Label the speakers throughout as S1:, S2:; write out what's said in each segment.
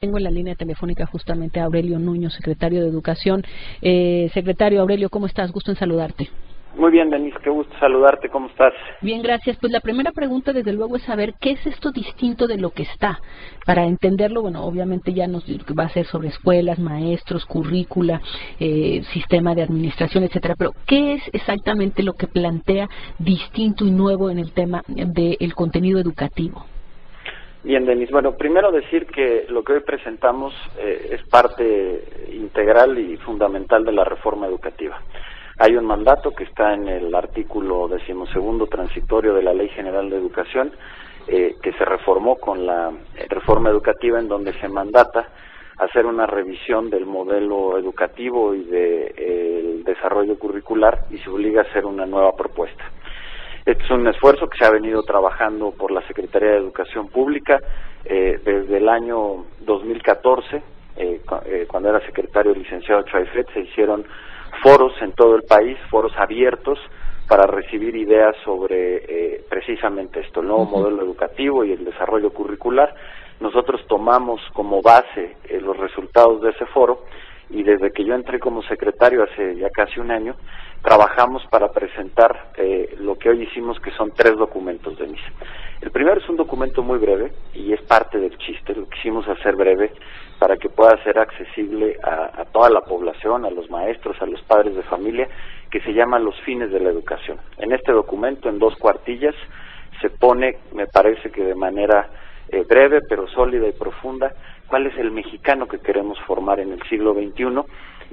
S1: Tengo en la línea telefónica justamente a Aurelio Nuño, secretario de Educación. Secretario Aurelio, ¿cómo estás? Gusto en saludarte.
S2: Muy bien, Denise, qué gusto saludarte, ¿cómo estás?
S1: Bien, gracias. Pues la primera pregunta, desde luego, es saber qué es esto distinto de lo que está. Para entenderlo, bueno, obviamente ya nos va a ser sobre escuelas, maestros, currícula, sistema de administración, etcétera, pero ¿qué es exactamente lo que plantea distinto y nuevo en el tema del contenido educativo?
S2: Bien, Denise, bueno, primero decir que lo que hoy presentamos es parte integral y fundamental de la reforma educativa. Hay un mandato que está en el artículo 12º transitorio de la Ley General de Educación, que se reformó con la reforma educativa, en donde se mandata hacer una revisión del modelo educativo y del desarrollo curricular, y se obliga a hacer una nueva propuesta. Este es un esfuerzo que se ha venido trabajando por la Secretaría de Educación Pública desde el año 2014, cuando era secretario el licenciado Chaifet. Se hicieron foros en todo el país, foros abiertos para recibir ideas sobre precisamente esto, el nuevo modelo educativo y el desarrollo curricular. Nosotros tomamos como base los resultados de ese foro, y desde que yo entré como secretario hace ya casi un año, trabajamos para presentar lo que hoy hicimos, que son 3 documentos, Denise. El primero es un documento muy breve, y es parte del chiste, lo quisimos hacer breve para que pueda ser accesible a toda la población, a los maestros, a los padres de familia, que se llama Los fines de la educación. En este documento, en 2 cuartillas, se pone, me parece que de manera breve pero sólida y profunda, cuál es el mexicano que queremos formar en el siglo XXI,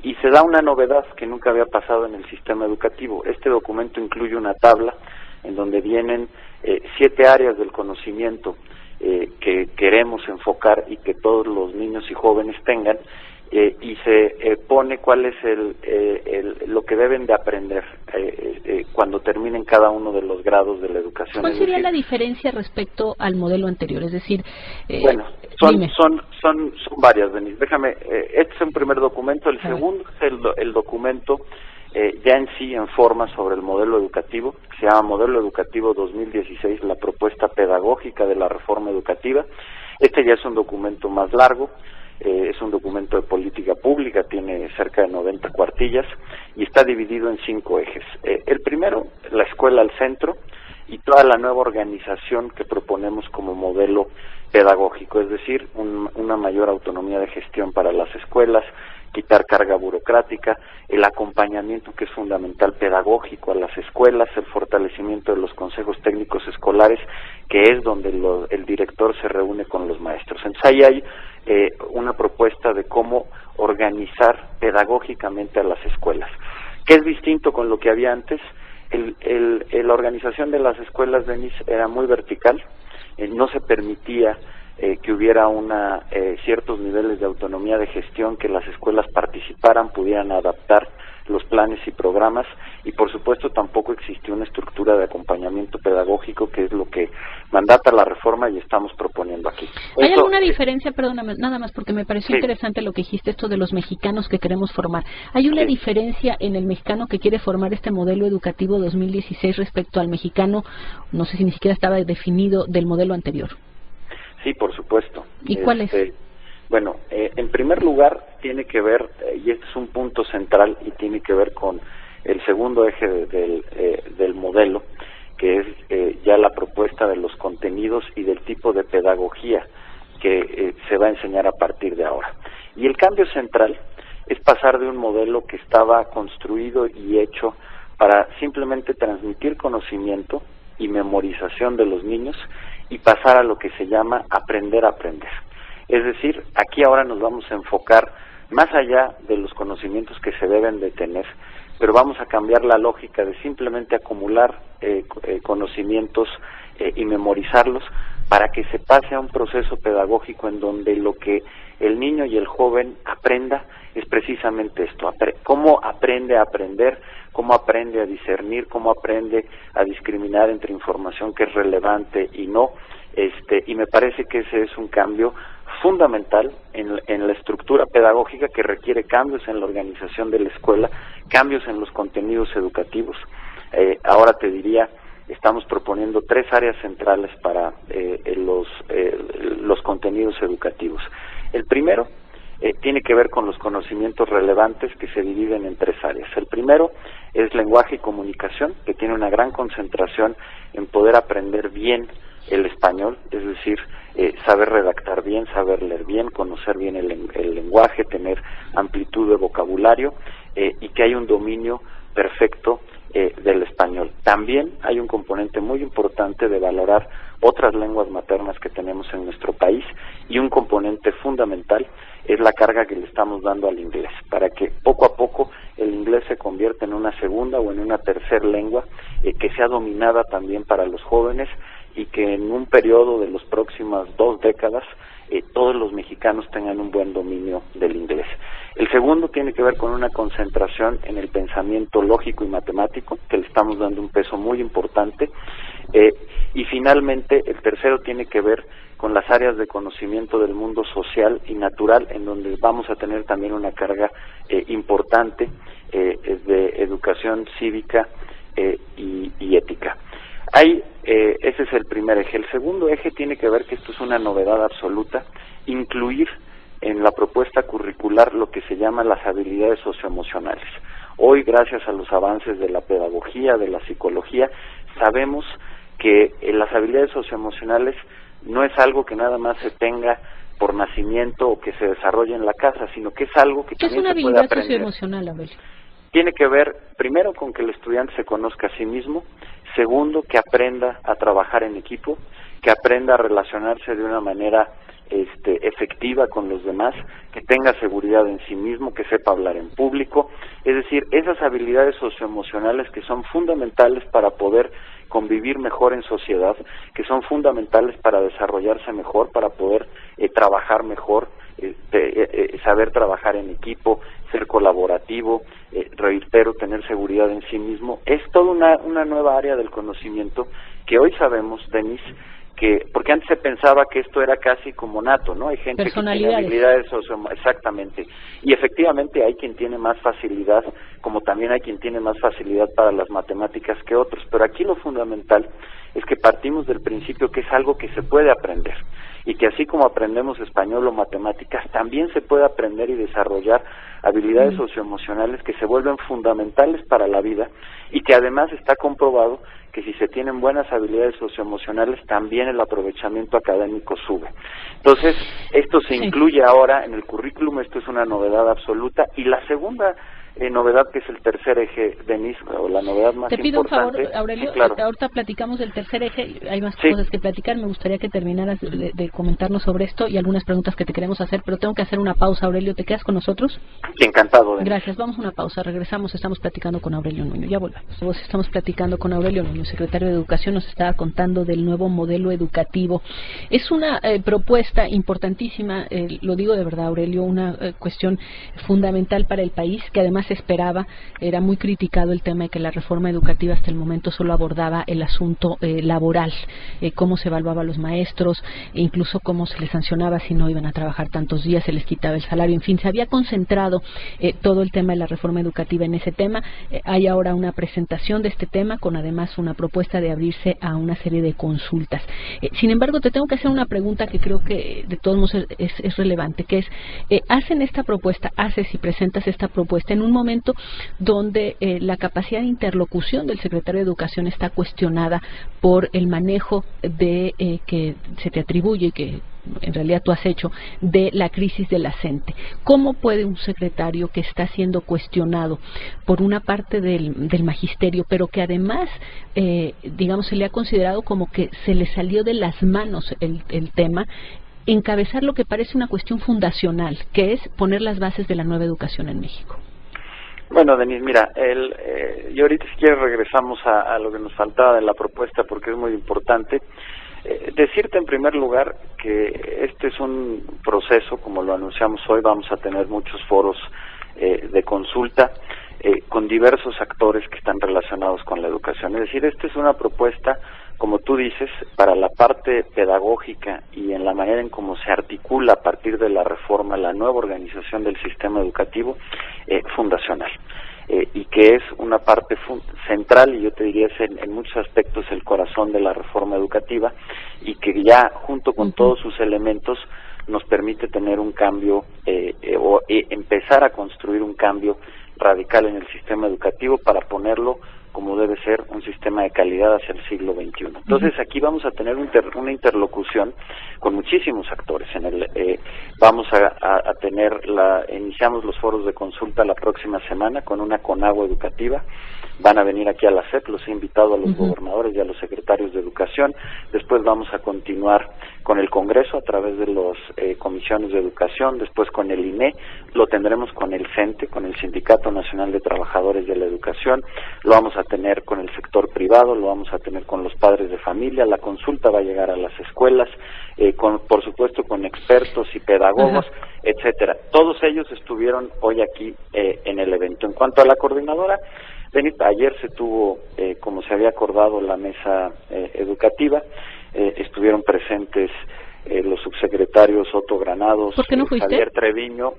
S2: y se da una novedad que nunca había pasado en el sistema educativo. Este documento incluye una tabla en donde vienen 7 áreas del conocimiento que queremos enfocar y que todos los niños y jóvenes tengan, y se pone cuál es lo que deben de aprender cuando terminen cada uno de los grados de la educación.
S1: ¿Cuál sería la diferencia respecto al modelo anterior? Es decir,
S2: bueno, son varias, Denise. Déjame, este es un primer documento. El segundo es el documento ya en sí, en forma, sobre el modelo educativo, que se llama Modelo Educativo 2016, la propuesta pedagógica de la reforma educativa. Este ya es un documento más largo. Es un documento de política pública, tiene cerca de 90 cuartillas y está dividido en 5 ejes. El primero, la escuela al centro, y toda la nueva organización que proponemos como modelo pedagógico, es decir, una mayor autonomía de gestión para las escuelas, quitar carga burocrática, el acompañamiento, que es fundamental, pedagógico a las escuelas, el fortalecimiento de los consejos técnicos escolares, que es donde el director se reúne con los maestros. Entonces ahí hay una propuesta de cómo organizar pedagógicamente a las escuelas. ¿Qué es distinto con lo que había antes? La organización de las escuelas, Denise, era muy vertical, no se permitía que hubiera ciertos niveles de autonomía de gestión, que las escuelas participaran, pudieran adaptar los planes y programas, y por supuesto tampoco existió una estructura de acompañamiento pedagógico, que es lo que mandata la reforma y estamos proponiendo aquí.
S1: ¿Hay alguna diferencia, perdóname, nada más porque me pareció interesante lo que dijiste, esto de los mexicanos que queremos formar? ¿Hay una diferencia en el mexicano que quiere formar este modelo educativo 2016 respecto al mexicano, no sé si ni siquiera estaba definido, del modelo anterior?
S2: Sí, por supuesto.
S1: ¿Y cuál es?
S2: Bueno, en primer lugar tiene que ver, y este es un punto central, y tiene que ver con el segundo eje del modelo, que es ya la propuesta de los contenidos y del tipo de pedagogía que se va a enseñar a partir de ahora. Y el cambio central es pasar de un modelo que estaba construido y hecho para simplemente transmitir conocimiento y memorización de los niños, y pasar a lo que se llama aprender a aprender. Es decir, aquí ahora nos vamos a enfocar más allá de los conocimientos que se deben de tener, pero vamos a cambiar la lógica de simplemente acumular conocimientos y memorizarlos, para que se pase a un proceso pedagógico en donde lo que el niño y el joven aprenda es precisamente esto, cómo aprende a aprender, cómo aprende a discernir, cómo aprende a discriminar entre información que es relevante y no, y me parece que ese es un cambio fundamental en la estructura pedagógica, que requiere cambios en la organización de la escuela, cambios en los contenidos educativos. Ahora te diría, estamos proponiendo 3 áreas centrales para los contenidos educativos. El primero tiene que ver con los conocimientos relevantes que se dividen en 3 áreas. El primero es lenguaje y comunicación, que tiene una gran concentración en poder aprender bien el español, es decir, saber redactar bien, saber leer bien, conocer bien el lenguaje, tener amplitud de vocabulario y que hay un dominio perfecto del español. También hay un componente muy importante de valorar otras lenguas maternas que tenemos en nuestro país, y un componente fundamental es la carga que le estamos dando al inglés, para que poco a poco el inglés se convierta en una segunda o en una tercera lengua que sea dominada también para los jóvenes, y que en un periodo de las próximas 2 décadas todos los mexicanos tengan un buen dominio del inglés. El segundo tiene que ver con una concentración en el pensamiento lógico y matemático, que le estamos dando un peso muy importante, y finalmente el tercero tiene que ver con las áreas de conocimiento del mundo social y natural, en donde vamos a tener también una carga importante de educación cívica y ética. Ese es el primer eje. El segundo eje tiene que ver que esto es una novedad absoluta, incluir en la propuesta curricular lo que se llama las habilidades socioemocionales. Hoy, gracias a los avances de la pedagogía, de la psicología, sabemos que las habilidades socioemocionales no es algo que nada más se tenga por nacimiento o que se desarrolle en la casa, sino que es algo que también se puede aprender. ¿Qué es una habilidad
S1: socioemocional, Aurelio?
S2: Tiene que ver, primero, con que el estudiante se conozca a sí mismo. Segundo, que aprenda a trabajar en equipo, que aprenda a relacionarse de una manera efectiva con los demás, que tenga seguridad en sí mismo, que sepa hablar en público. Es decir, esas habilidades socioemocionales que son fundamentales para poder convivir mejor en sociedad, que son fundamentales para desarrollarse mejor, para poder trabajar mejor, saber trabajar en equipo, ser colaborativo, reitero, tener seguridad en sí mismo. Es toda una nueva área del conocimiento que hoy sabemos, Denise, porque antes se pensaba que esto era casi como nato, ¿no? Hay gente que tiene habilidades exactamente, y efectivamente hay quien tiene más facilidad, como también hay quien tiene más facilidad para las matemáticas que otros, pero aquí lo fundamental es que partimos del principio que es algo que se puede aprender, y que así como aprendemos español o matemáticas, también se puede aprender y desarrollar habilidades socioemocionales que se vuelven fundamentales para la vida, y que además está comprobado que si se tienen buenas habilidades socioemocionales, también el aprovechamiento académico sube. Entonces, esto se incluye ahora en el currículum, esto es una novedad absoluta. Y la segunda novedad, que es el tercer eje, Denise, o la novedad más importante... Te pido un favor,
S1: Aurelio,
S2: sí, claro.
S1: Ahorita platicamos del tercer eje, hay más cosas que platicar, me gustaría que terminaras de comentarnos sobre esto y algunas preguntas que te queremos hacer, pero tengo que hacer una pausa. Aurelio, ¿te quedas con nosotros?
S2: Encantado. Denise.
S1: Gracias, vamos a una pausa, regresamos, estamos platicando con Aurelio Nuño, ya volvemos. Estamos platicando con Aurelio Nuño, secretario de Educación, nos estaba contando del nuevo modelo educativo. Es una propuesta importantísima, lo digo de verdad, Aurelio, una cuestión fundamental para el país, que además se esperaba. Era muy criticado el tema de que la reforma educativa hasta el momento solo abordaba el asunto laboral, cómo se evaluaba a los maestros, e incluso cómo se les sancionaba si no iban a trabajar tantos días, se les quitaba el salario, en fin, se había concentrado todo el tema de la reforma educativa en ese tema. Hay ahora una presentación de este tema con además una propuesta de abrirse a una serie de consultas. Sin embargo, te tengo que hacer una pregunta que creo que de todos modos es relevante, que es, haces y presentas esta propuesta en un momento donde la capacidad de interlocución del secretario de Educación está cuestionada por el manejo de que se te atribuye y que en realidad tú has hecho de la crisis de la CENTE. ¿Cómo puede un secretario que está siendo cuestionado por una parte del magisterio, pero que además, digamos, se le ha considerado como que se le salió de las manos el tema, encabezar lo que parece una cuestión fundacional, que es poner las bases de la nueva educación en México?
S2: Bueno, Denise, mira, y ahorita si quieres regresamos a lo que nos faltaba de la propuesta, porque es muy importante. Decirte en primer lugar que este es un proceso, como lo anunciamos hoy, vamos a tener muchos foros de consulta con diversos actores que están relacionados con la educación. Es decir, esta es una propuesta, como tú dices, para la parte pedagógica y en la manera en cómo se articula a partir de la reforma, la nueva organización del sistema educativo fundacional. Y que es una parte central, y yo te diría es en muchos aspectos el corazón de la reforma educativa, y que ya junto con todos sus elementos nos permite tener un cambio o empezar a construir un cambio radical en el sistema educativo para ponerlo como debe ser un sistema de calidad hacia el siglo XXI. Entonces aquí vamos a tener una interlocución con muchísimos actores. Vamos a tener iniciamos los foros de consulta la próxima semana con una Conagua educativa. Van a venir aquí a la SEP, los he invitado a los gobernadores y a los secretarios de educación. Después vamos a continuar con el Congreso a través de las comisiones de educación, después con el INE, lo tendremos con el CENTE, con el Sindicato Nacional de Trabajadores de la Educación, lo vamos a tener con el sector privado, lo vamos a tener con los padres de familia, la consulta va a llegar a las escuelas, por supuesto con expertos y pedagogos, etcétera. Todos ellos estuvieron hoy aquí en el evento. En cuanto a la coordinadora, ayer se tuvo, como se había acordado, la mesa educativa, estuvieron presentes los subsecretarios Otto Granados,
S1: ¿por qué no fuiste?
S2: Javier Treviño,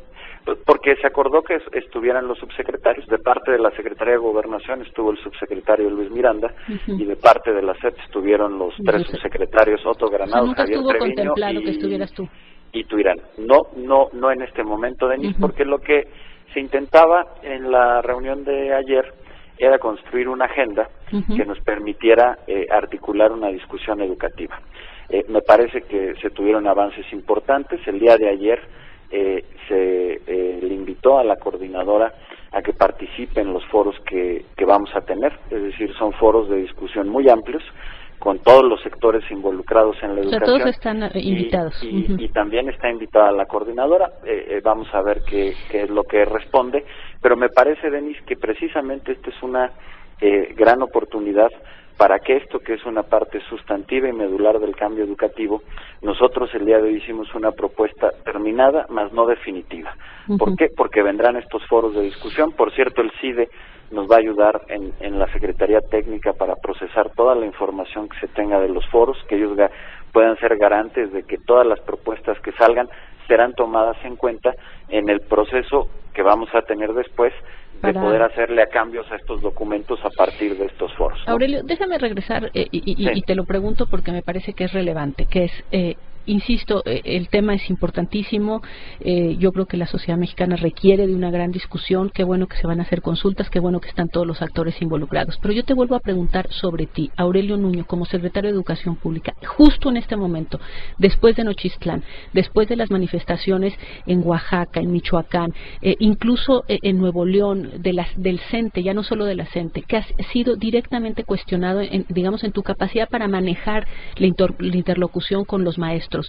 S2: porque se acordó que estuvieran los subsecretarios. De parte de la Secretaría de Gobernación estuvo el subsecretario Luis Miranda, y de parte de la SEP estuvieron los tres subsecretarios Otto Granados, Javier Treviño
S1: que estuvieras tú.
S2: Y Tuirán. No en este momento, Denise, porque lo que se intentaba en la reunión de ayer era construir una agenda que nos permitiera articular una discusión educativa. Me parece que se tuvieron avances importantes. El día de ayer se le invitó a la coordinadora a que participe en los foros que vamos a tener, es decir, son foros de discusión muy amplios, con todos los sectores involucrados en la educación.
S1: Todos están invitados.
S2: Y también está invitada la coordinadora, vamos a ver qué es lo que responde, pero me parece, Denise, que precisamente esta es una gran oportunidad para que esto, que es una parte sustantiva y medular del cambio educativo, nosotros el día de hoy hicimos una propuesta terminada, mas no definitiva. ¿Por qué? Porque vendrán estos foros de discusión. Por cierto, el CIDE nos va a ayudar en la Secretaría Técnica para procesar toda la información que se tenga de los foros, que ellos puedan ser garantes de que todas las propuestas que salgan serán tomadas en cuenta en el proceso que vamos a tener después de poder hacerle cambios a estos documentos a partir de estos foros, ¿no?
S1: Aurelio, déjame regresar y te lo pregunto porque me parece que es relevante, que es... Insisto, el tema es importantísimo, yo creo que la sociedad mexicana requiere de una gran discusión, qué bueno que se van a hacer consultas, qué bueno que están todos los actores involucrados, pero yo te vuelvo a preguntar sobre ti, Aurelio Nuño, como secretario de Educación Pública, justo en este momento, después de Nochistlán, después de las manifestaciones en Oaxaca, en Michoacán, incluso en Nuevo León, del CENTE, ya no solo de la CENTE, que has sido directamente cuestionado, digamos, en tu capacidad para manejar la interlocución con los maestros.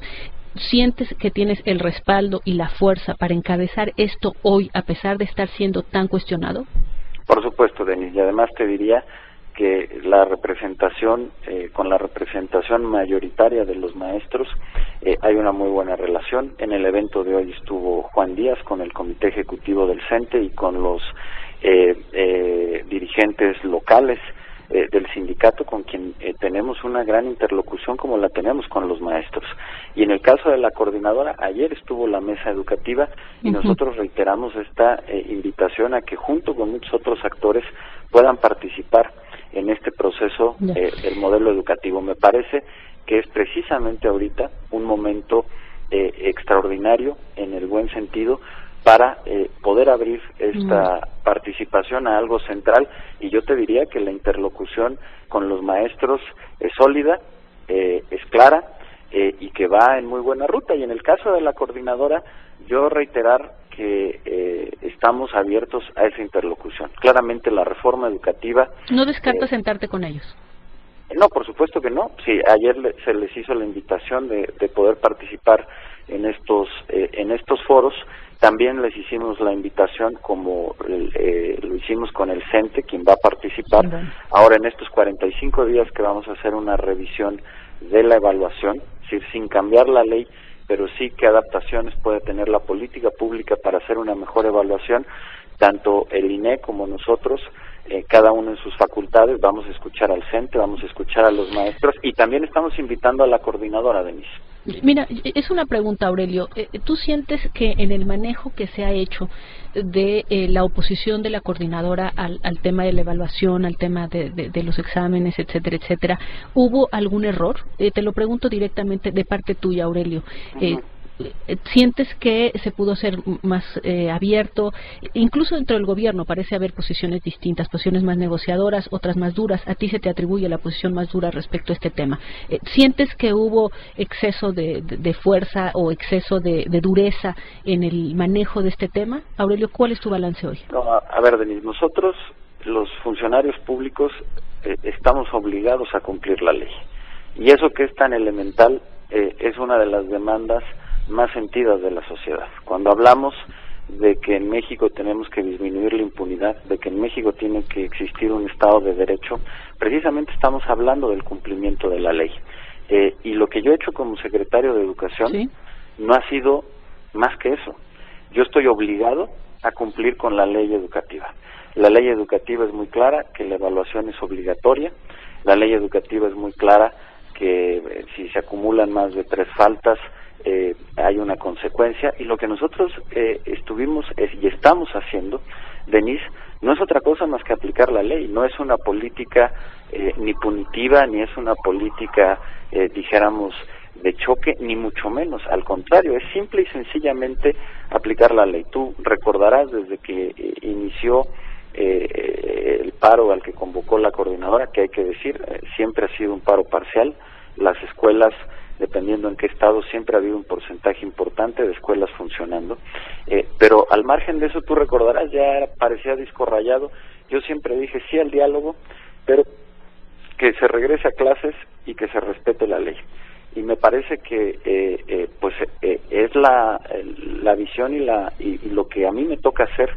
S1: ¿Sientes que tienes el respaldo y la fuerza para encabezar esto hoy, a pesar de estar siendo tan cuestionado?
S2: Por supuesto, Denise, y además te diría que la representación, con la representación mayoritaria de los maestros, hay una muy buena relación. En el evento de hoy estuvo Juan Díaz con el Comité Ejecutivo del CENTE y con los dirigentes locales del sindicato, con quien tenemos una gran interlocución como la tenemos con los maestros. Y en el caso de la coordinadora, ayer estuvo la mesa educativa y nosotros reiteramos esta invitación a que junto con muchos otros actores puedan participar en este proceso del modelo educativo. Me parece que es precisamente ahorita un momento extraordinario, en el buen sentido, para poder abrir esta participación a algo central, y yo te diría que la interlocución con los maestros es sólida, es clara y que va en muy buena ruta. Y en el caso de la coordinadora, yo reiterar que estamos abiertos a esa interlocución. Claramente la reforma educativa...
S1: ¿No descartas sentarte con ellos?
S2: No, por supuesto que no. Sí, ayer se les hizo la invitación de poder participar en estos foros. También les hicimos la invitación, como lo hicimos con el CENTE, quien va a participar. Ahora, en estos 45 días que vamos a hacer una revisión de la evaluación, es decir, sin cambiar la ley, pero sí qué adaptaciones puede tener la política pública para hacer una mejor evaluación, tanto el INE como nosotros, cada uno en sus facultades. Vamos a escuchar al CENTE, vamos a escuchar a los maestros, y también estamos invitando a la coordinadora, Denise.
S1: Mira, es una pregunta, Aurelio. ¿Tú sientes que en el manejo que se ha hecho de la oposición de la coordinadora al tema de la evaluación, al tema de los exámenes, etcétera, etcétera, hubo algún error? Te lo pregunto directamente de parte tuya, Aurelio. ¿sientes que se pudo ser más abierto? Incluso dentro del gobierno parece haber posiciones distintas, posiciones más negociadoras, otras más duras. A ti se te atribuye la posición más dura respecto a este tema. ¿Sientes que hubo exceso de fuerza o exceso de dureza en el manejo de este tema? Aurelio, ¿cuál es tu balance hoy?
S2: No, a ver, Denise, nosotros, los funcionarios públicos, estamos obligados a cumplir la ley. Y eso que es tan elemental es una de las demandas más sentidas de la sociedad. Cuando hablamos de que en México tenemos que disminuir la impunidad, de que en México tiene que existir un Estado de Derecho, precisamente estamos hablando del cumplimiento de la ley. Y lo que yo he hecho como secretario de Educación ¿sí? no ha sido más que eso. Yo estoy obligado a cumplir con la ley educativa. La ley educativa es muy clara que la evaluación es obligatoria. La ley educativa es muy clara que si se acumulan más de 3 faltas hay una consecuencia, y lo que nosotros estuvimos y estamos haciendo, Denise, no es otra cosa más que aplicar la ley. No es una política ni punitiva, ni es una política dijéramos de choque, ni mucho menos, al contrario, es simple y sencillamente aplicar la ley. Tú recordarás desde que inició el paro al que convocó la coordinadora, que hay que decir, siempre ha sido un paro parcial. Las escuelas, dependiendo en qué estado, siempre ha habido un porcentaje importante de escuelas funcionando, pero al margen de eso, tú recordarás, ya parecía disco rayado. Yo siempre dije sí al diálogo, pero que se regrese a clases y que se respete la ley. Y me parece que es la visión y lo que a mí me toca hacer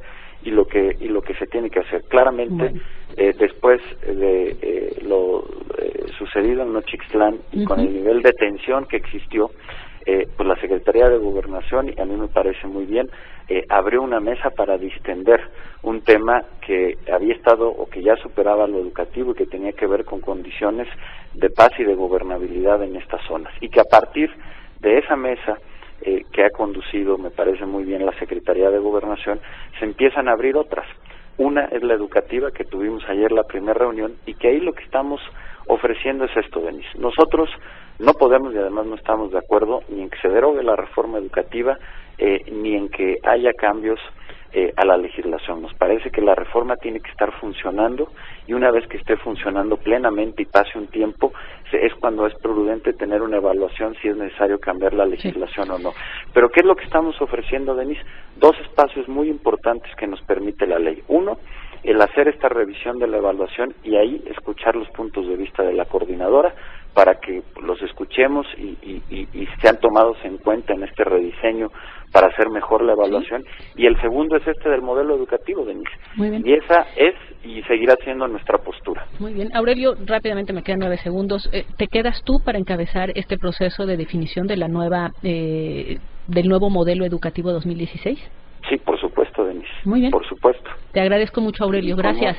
S2: y lo que se tiene que hacer. Claramente, bueno. Después de lo sucedido en Nochixtlán y con el nivel de tensión que existió, pues la Secretaría de Gobernación, y a mí me parece muy bien, abrió una mesa para distender un tema que había estado o que ya superaba lo educativo y que tenía que ver con condiciones de paz y de gobernabilidad en estas zonas, y que a partir de esa mesa que ha conducido, me parece muy bien, la Secretaría de Gobernación, se empiezan a abrir otras. Una es la educativa, que tuvimos ayer la primera reunión, y que ahí lo que estamos ofreciendo es esto, Denise. Nosotros no podemos, y además no estamos de acuerdo, ni en que se derogue la reforma educativa, ni en que haya cambios a la legislación. Nos parece que la reforma tiene que estar funcionando, y una vez que esté funcionando plenamente y pase un tiempo, es cuando es prudente tener una evaluación si es necesario cambiar la legislación o no. Pero ¿qué es lo que estamos ofreciendo, Denise? 2 espacios muy importantes que nos permite la ley. Uno, el hacer esta revisión de la evaluación y ahí escuchar los puntos de vista de la coordinadora para que los escuchemos y sean tomados en cuenta en este rediseño para hacer mejor la evaluación. Y el segundo es este del modelo educativo, Denise.
S1: Muy bien.
S2: Y esa es y seguirá siendo nuestra postura.
S1: Muy bien. Aurelio, rápidamente, me quedan 9 segundos. ¿Te quedas tú para encabezar este proceso de definición de la del nuevo modelo educativo 2016?
S2: Sí, por supuesto, Denise.
S1: Muy bien.
S2: Por supuesto.
S1: Te agradezco mucho, Aurelio. Gracias.